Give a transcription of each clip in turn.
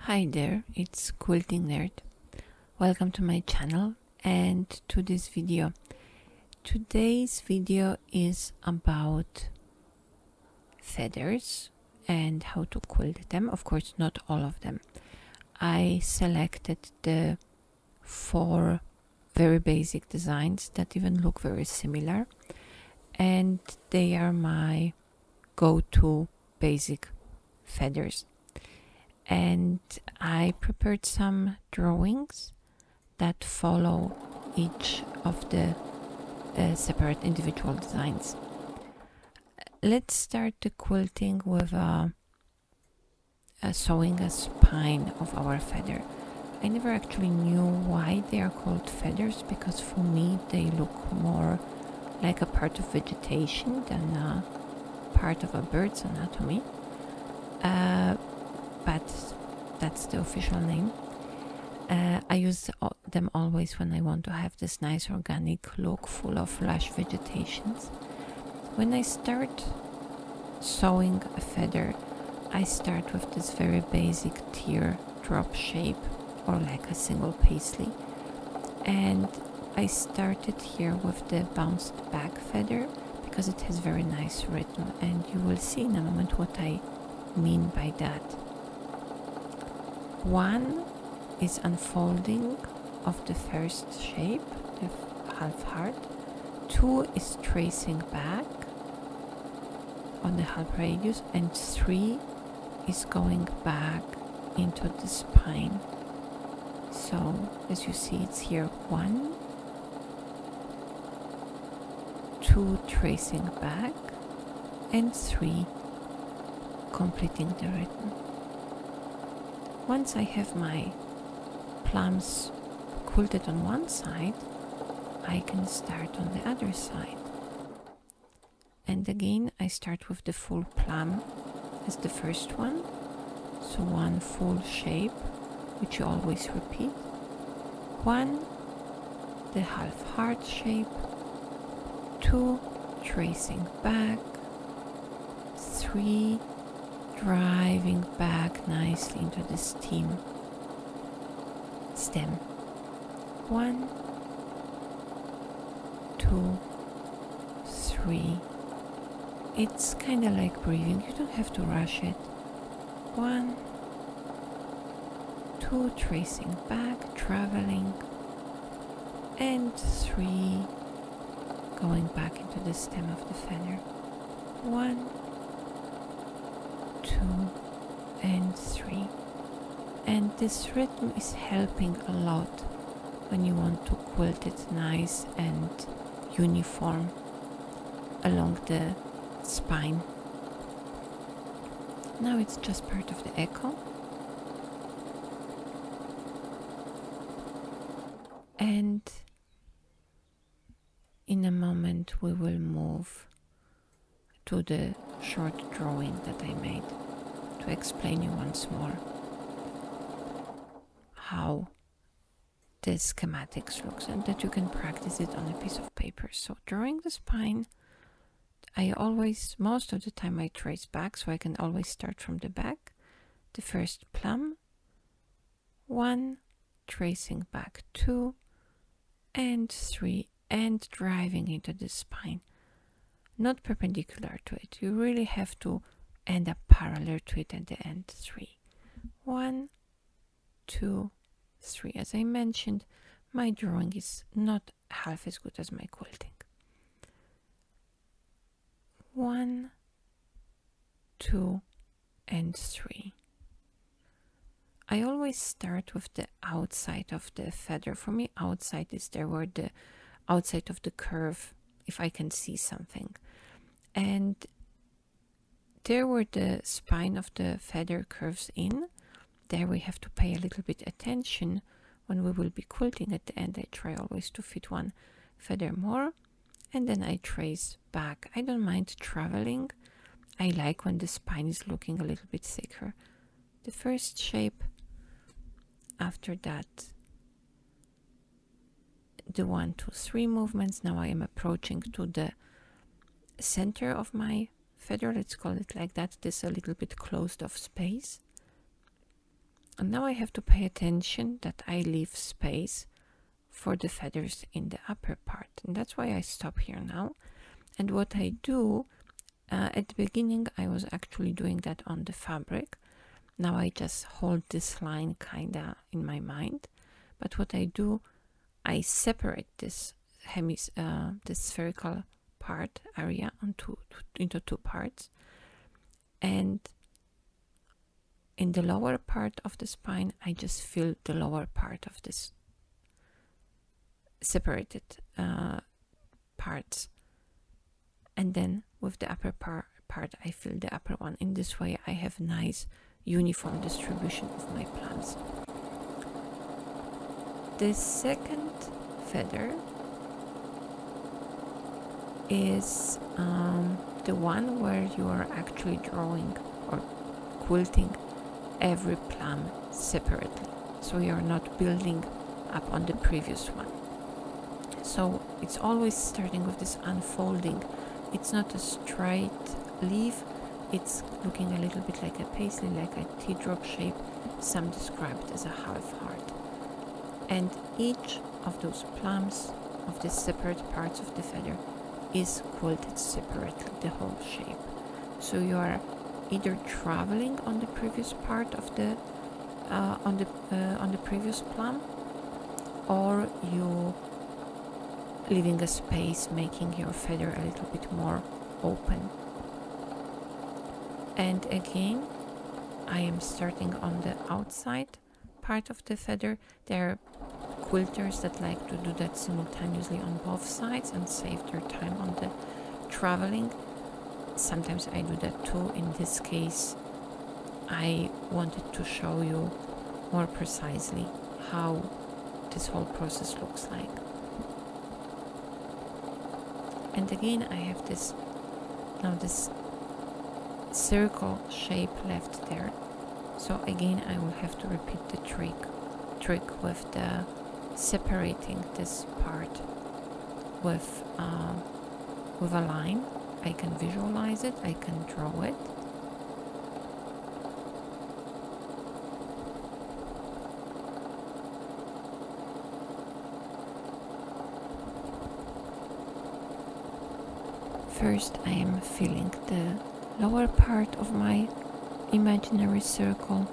Hi there, it's Quilting Nerd. Welcome to my channel and to this video. Today's video is about feathers and how to quilt them. Of course, not all of them. I selected the 4 very basic designs that even look very similar, and they are my go-to basic feathers. And I prepared some drawings that follow each of the separate individual designs. Let's start the quilting with sewing a spine of our feather. I never actually knew why they are called feathers, because for me they look more like a part of vegetation than a part of a bird's anatomy. But that's the official name. I use them always when I want to have this nice organic look full of lush vegetations. When I start sewing a feather, I start with this very basic teardrop shape, or like a single paisley, and I started here with the bounced back feather because it has very nice rhythm, and you will see in a moment what I mean by that. 1 is unfolding of the first shape, the half heart. 2 is tracing back on the half radius, and 3 is going back into the spine. So as you see, it's here 1, 2 tracing back, and 3 completing the rhythm. Once I have my plums quilted on one side, I can start on the other side. And again, I start with the full plum as the first one. So 1 full shape, which you always repeat. 1, the half heart shape. 2, tracing back. 3, driving back nicely into the stem. 1, 2, 3. It's kind of like breathing, you don't have to rush it. 1, 2, tracing back, traveling, and 3, going back into the stem of the feather. 1, 2, and 3. And this rhythm is helping a lot when you want to quilt it nice and uniform along the spine. Now it's just part of the echo. And in a moment we will move to the short drawing that I made to explain you once more how the schematics looks, and that you can practice it on a piece of paper. So drawing the spine, most of the time I trace back, so I can always start from the back. The first plum, 1, tracing back 2 and 3, and driving into the spine. Not perpendicular to it, you really have to end up parallel to it at the end. 3, 1, 2, 3. As I mentioned, my drawing is not half as good as my quilting. 1, 2, and 3. I always start with the outside of the feather. For me, outside is there where the outside of the curve, if I can see something. And there where the spine of the feather curves in, there we have to pay a little bit attention when we will be quilting. At the end, I try always to fit 1 feather more, and then I trace back. I don't mind traveling. I like when the spine is looking a little bit thicker. The first shape, after that the 1, 2, 3 movements. Now I am approaching to the center of my feather, let's call it like that. This a little bit closed off space. And now I have to pay attention that I leave space for the feathers in the upper part. And that's why I stop here now. And what I do, at the beginning, I was actually doing that on the fabric. Now I just hold this line kinda in my mind. But what I do, I separate this this spherical part area into two parts. And in the lower part of the spine, I just fill the lower part of this separated parts. And then with the upper part, I fill the upper one. In this way, I have nice uniform distribution of my plants. The second feather is the one where you are actually drawing or quilting every plum separately, so you're not building up on the previous one. So it's always starting with this unfolding. It's not a straight leaf, it's looking a little bit like a paisley, like a teardrop shape, some described as a half heart. And each of those plums of the separate parts of the feather is quilted separately, the whole shape. So you are either traveling on the previous part of the on the previous plum, or you leaving a space, making your feather a little bit more open. And again, I am starting on the outside part of the feather. There are quilters that like to do that simultaneously on both sides and save their time on the traveling. Sometimes I do that too. In this case, I wanted to show you more precisely how this whole process looks like. And again, I have this circle shape left there. So again, I will have to repeat the trick with the separating this part with a line. I can visualize it, I can draw it. First, I am filling the lower part of my imaginary circle,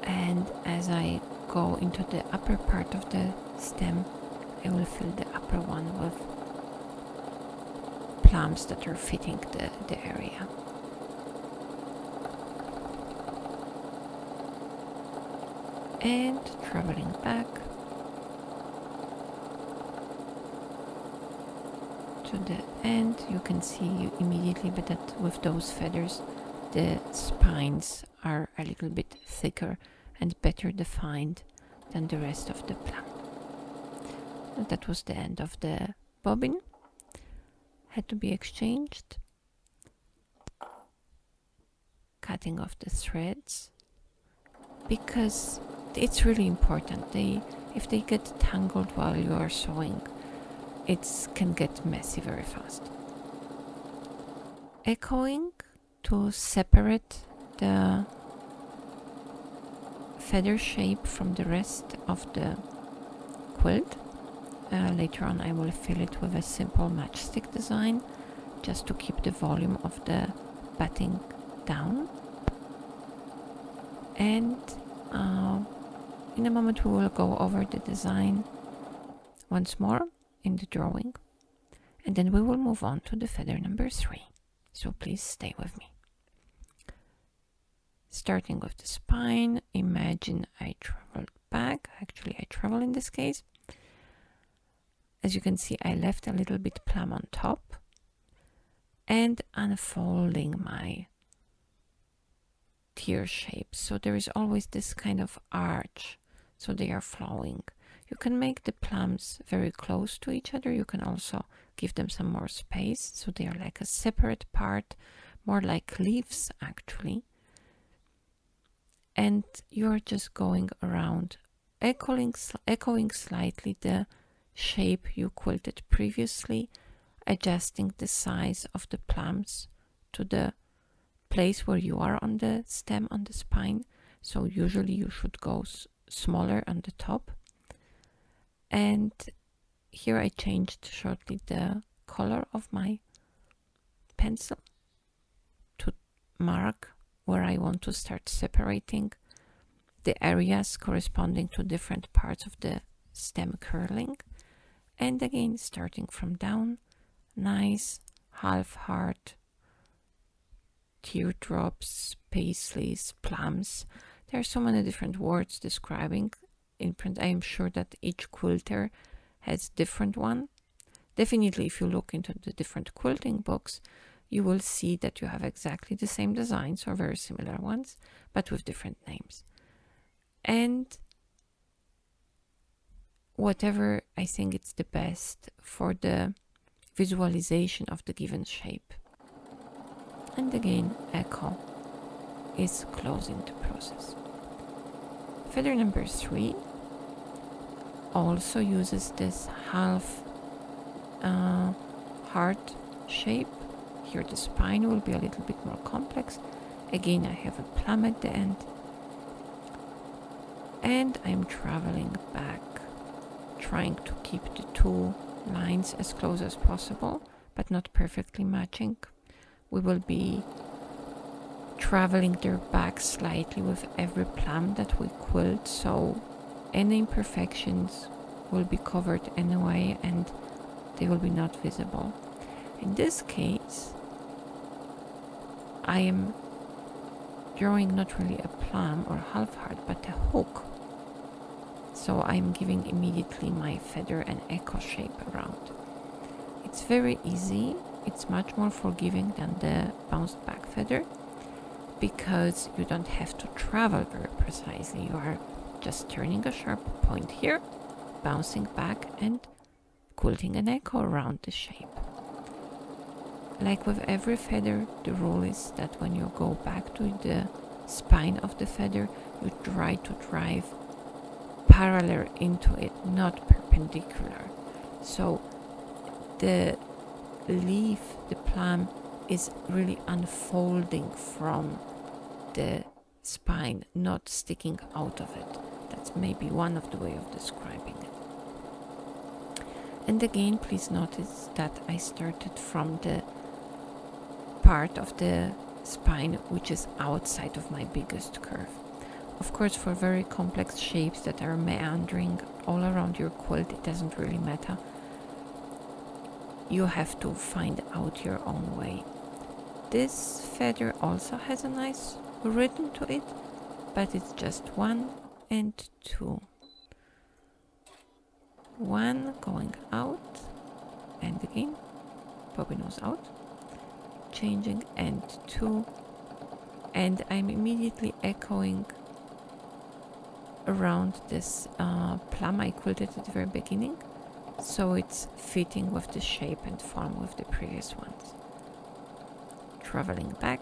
and as I go into the upper part of the stem, I will fill the upper one with plums that are fitting the area. And traveling back to the end, you can see immediately that with those feathers the spines are a little bit thicker and better defined than the rest of the plum. And that was the end of the bobbin. Had to be exchanged. Cutting off the threads, because it's really important. If they get tangled while you are sewing, it can get messy very fast. Echoing to separate the feather shape from the rest of the quilt. Later on I will fill it with a simple matchstick design, just to keep the volume of the batting down. And in a moment we will go over the design once more in the drawing, and then we will move on to the feather number 3. So please stay with me. Starting with the spine, imagine I traveled back. Actually, I travel in this case. As you can see, I left a little bit plum on top and unfolding my tear shape. So there is always this kind of arch, so they are flowing. You can make the plums very close to each other. You can also give them some more space, so they are like a separate part, more like leaves actually. And you're just going around, echoing slightly the shape you quilted previously, adjusting the size of the plums to the place where you are on the stem, on the spine. So usually you should go smaller on the top. And here I changed shortly the color of my pencil to mark where I want to start separating the areas corresponding to different parts of the stem curling. And again, starting from down, nice half heart, teardrops, paisleys, plums. There are so many different words describing in print. I am sure that each quilter has different one. Definitely, if you look into the different quilting books, you will see that you have exactly the same designs or very similar ones, but with different names. And whatever I think it's the best for the visualization of the given shape. And again, echo is closing the process. Feather number 3 also uses this half heart shape. Here the spine will be a little bit more complex. Again, I have a plum at the end. And I'm traveling back, trying to keep the two lines as close as possible, but not perfectly matching. We will be traveling their back slightly with every plum that we quilt, so any imperfections will be covered anyway and they will be not visible. In this case, I am drawing not really a plum or half heart, but a hook. So I'm giving immediately my feather an echo shape around. It's very easy. It's much more forgiving than the bounced back feather because you don't have to travel very precisely. You are just turning a sharp point here, bouncing back and quilting an echo around the shape. Like with every feather, the rule is that when you go back to the spine of the feather, you try to drive parallel into it, not perpendicular. So the leaf, the plum, is really unfolding from the spine, not sticking out of it. That's maybe one of the way of describing it. And again, please notice that I started from the part of the spine which is outside of my biggest curve. Of course, for very complex shapes that are meandering all around your quilt, it doesn't really matter. You have to find out your own way. This feather also has a nice rhythm to it, but it's just 1 and 2. 1 going out, and again, bobbin was out, changing, and 2, and I'm immediately echoing around this plum I quilted at the very beginning, so it's fitting with the shape and form with the previous ones. Traveling back,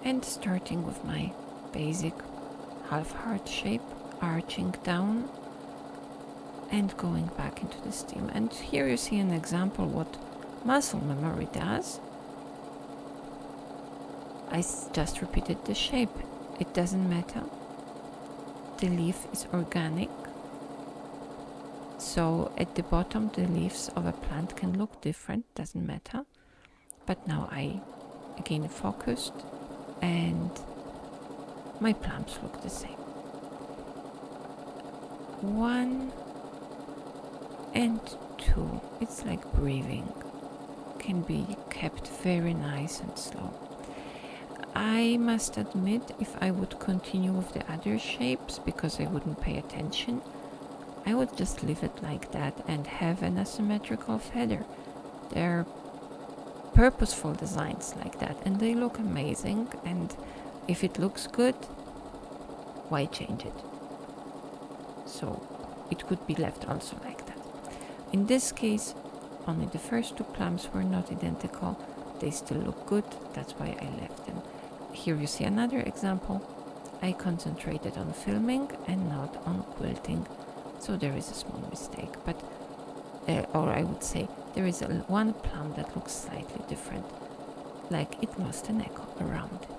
and starting with my basic half heart shape, arching down and going back into the stem. And here you see an example what muscle memory does. I just repeated the shape. It doesn't matter. The leaf is organic. So at the bottom the leaves of a plant can look different, doesn't matter. But now I again focused and my plums look the same. 1 and 2. It's like breathing. Can be kept very nice and slow. I must admit, if I would continue with the other shapes, because I wouldn't pay attention, I would just leave it like that and have an asymmetrical feather. They're purposeful designs like that, and they look amazing, and if it looks good, why change it? So it could be left also like that. In this case, only the first 2 plums were not identical. they still look good. That's why I left them. Here you see another example. I concentrated on filming and not on quilting, so there is a small mistake, but or I would say there is one plum that looks slightly different, like it lost an echo around it.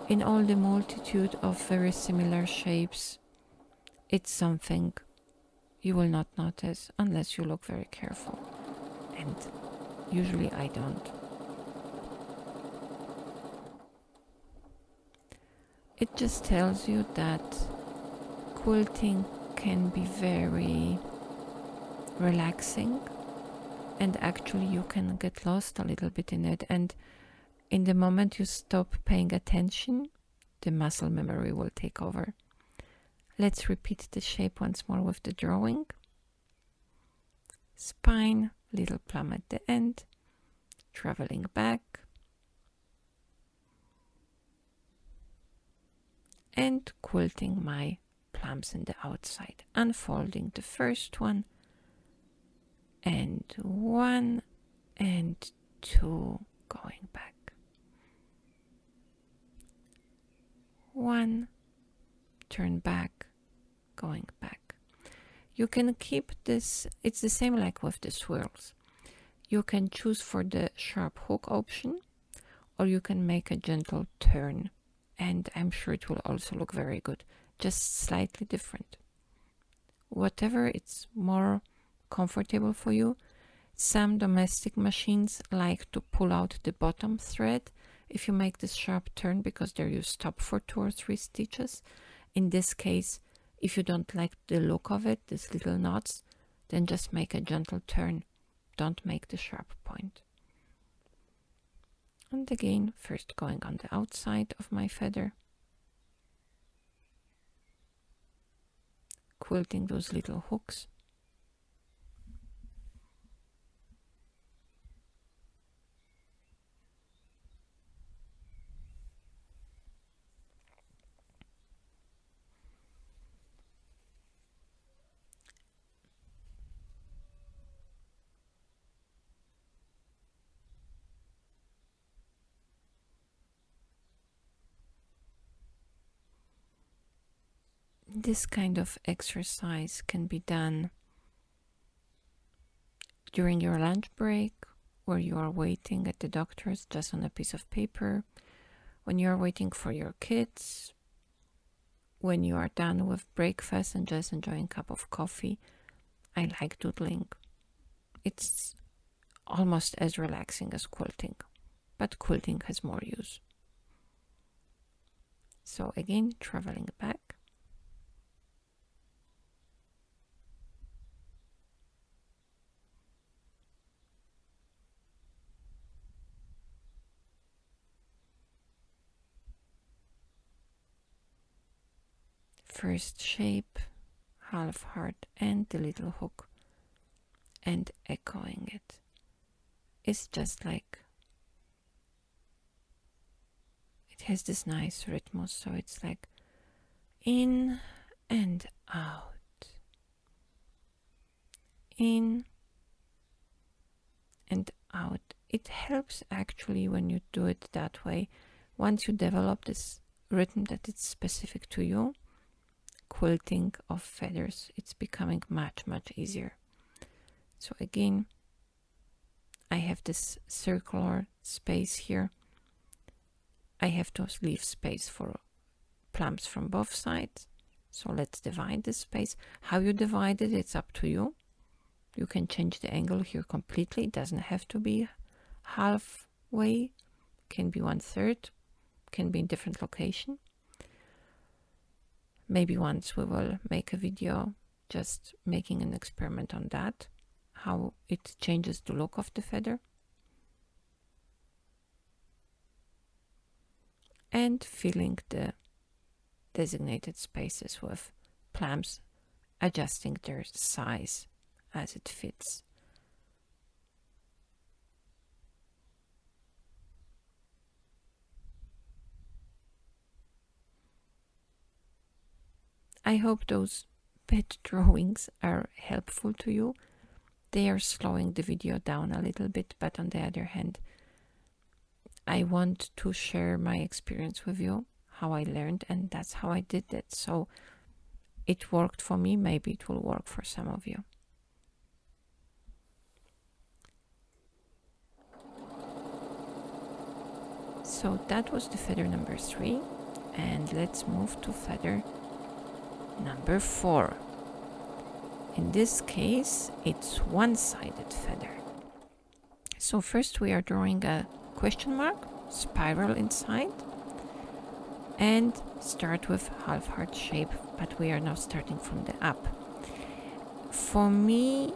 In all the multitude of very similar shapes, it's something you will not notice unless you look very careful, and usually I don't. It just tells you that quilting can be very relaxing, and actually you can get lost a little bit in it, and in the moment you stop paying attention, the muscle memory will take over. Let's repeat the shape once more with the drawing. Spine, little plum at the end, traveling back, and quilting my plums in the outside, unfolding the first one, and 1 and 2, going back. 1, turn back, going back. You can keep this, it's the same like with the swirls. You can choose for the sharp hook option, or you can make a gentle turn, and I'm sure it will also look very good, just slightly different. Whatever it's more comfortable for you. Some domestic machines like to pull out the bottom thread if you make this sharp turn, because there you stop for 2 or 3 stitches. In this case, if you don't like the look of it, these little knots, then just make a gentle turn. Don't make the sharp point. And again, first going on the outside of my feather, quilting those little hooks. This kind of exercise can be done during your lunch break, where you are waiting at the doctor's just on a piece of paper, when you are waiting for your kids, when you are done with breakfast and just enjoying a cup of coffee. I like doodling. It's almost as relaxing as quilting, but quilting has more use. So again, traveling back. First shape, half heart and the little hook, and echoing it. It's just like, it has this nice rhythm, so it's like in and out, in and out. It helps actually when you do it that way. Once you develop this rhythm that it's specific to you, quilting of feathers, it's becoming much easier. So again, I have this circular space here. I have to leave space for plums from both sides. So let's divide this space. How you divide it, it's up to you. You can change the angle here completely. It doesn't have to be halfway. Can be 1/3. Can be in different location. Maybe once we will make a video just making an experiment on that, how it changes the look of the feather. And filling the designated spaces with plums, adjusting their size as it fits. I hope those pet drawings are helpful to you. they are slowing the video down a little bit, but on the other hand, I want to share my experience with you, how I learned, and that's how I did it. So it worked for me, maybe it will work for some of you. So that was the feather number 3, and let's move to feather number 4. In this case, it's one-sided feather. So first we are drawing a question mark, spiral inside, and start with half heart shape, but we are now starting from the up. For me,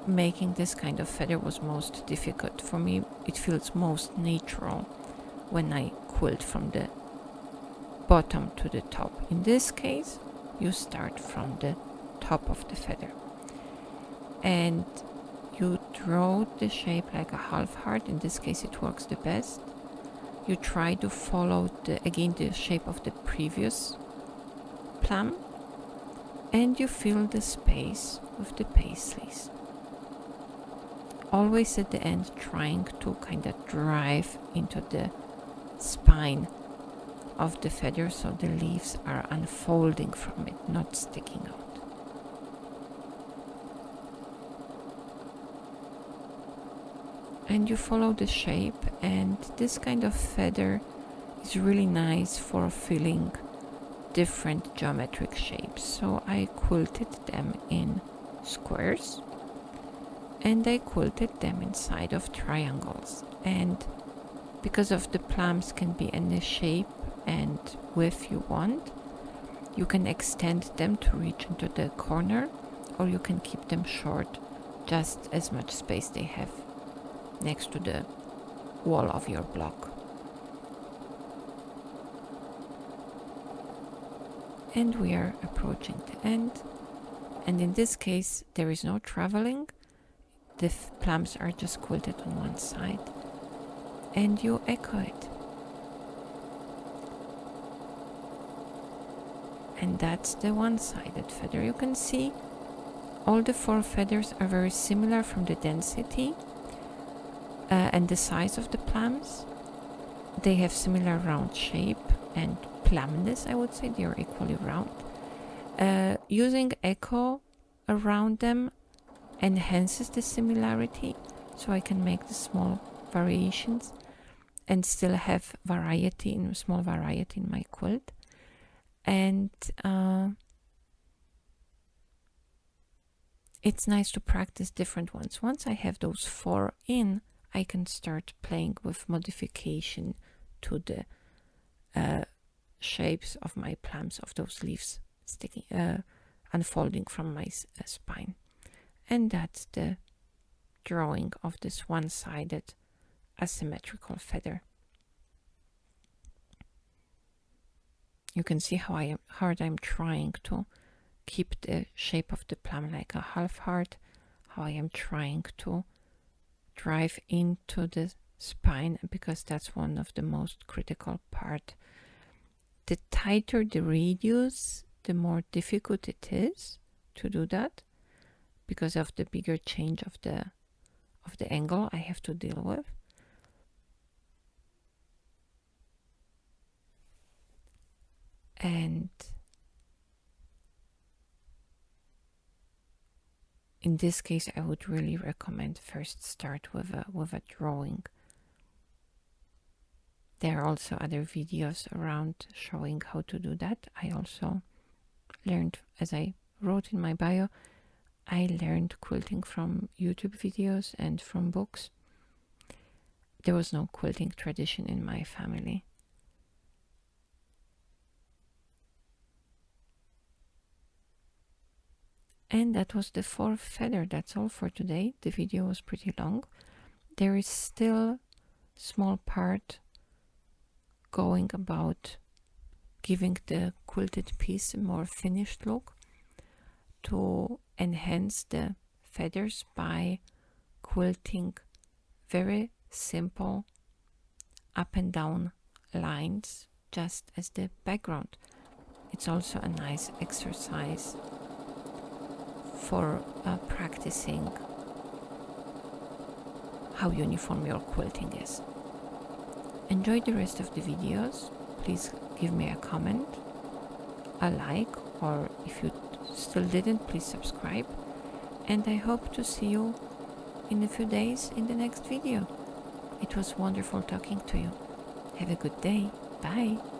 making this kind of feather was most difficult. For me, it feels most natural when I quilt from the bottom to the top. In this case, you start from the top of the feather and you draw the shape like a half heart. In this case, it works the best. You try to follow the shape of the previous plum, and you fill the space with the paisleys. Always at the end trying to kind of drive into the spine of the feather so the leaves are unfolding from it, not sticking out. And you follow the shape, and this kind of feather is really nice for filling different geometric shapes. So I quilted them in squares and I quilted them inside of triangles, and because of the plums can be any shape and width you want, you can extend them to reach into the corner, or you can keep them short, just as much space they have next to the wall of your block. And we are approaching the end, and in this case there is no traveling. The plums are just quilted on one side, and you echo it. And that's the one-sided feather. You can see all the 4 feathers are very similar from the density and the size of the plums. They have similar round shape and plumness, I would say. They are equally round. Using echo around them enhances the similarity, so I can make the small variations and still have small variety in my quilt. And it's nice to practice different ones. Once I have those 4 in, I can start playing with modification to the shapes of my plums, of those leaves sticking, unfolding from my spine. And that's the drawing of this one-sided asymmetrical feather. You can see how hard I'm trying to keep the shape of the plum like a half heart, how I am trying to drive into the spine, because that's one of the most critical part. The tighter the radius, the more difficult it is to do that, because of the bigger change of the angle I have to deal with. And in this case, I would really recommend first start with a drawing. There are also other videos around showing how to do that. I also learned, as I wrote in my bio, I learned quilting from YouTube videos and from books. There was no quilting tradition in my family. And that was the 4th feather. That's all for today. The video was pretty long. There is still small part going about giving the quilted piece a more finished look, to enhance the feathers by quilting very simple up and down lines just as the background. It's also a nice exercise for practicing how uniform your quilting is. Enjoy the rest of the videos. Please give me a comment, a like, or if you still didn't, please subscribe. And I hope to see you in a few days in the next video. It was wonderful talking to you. Have a good day. Bye.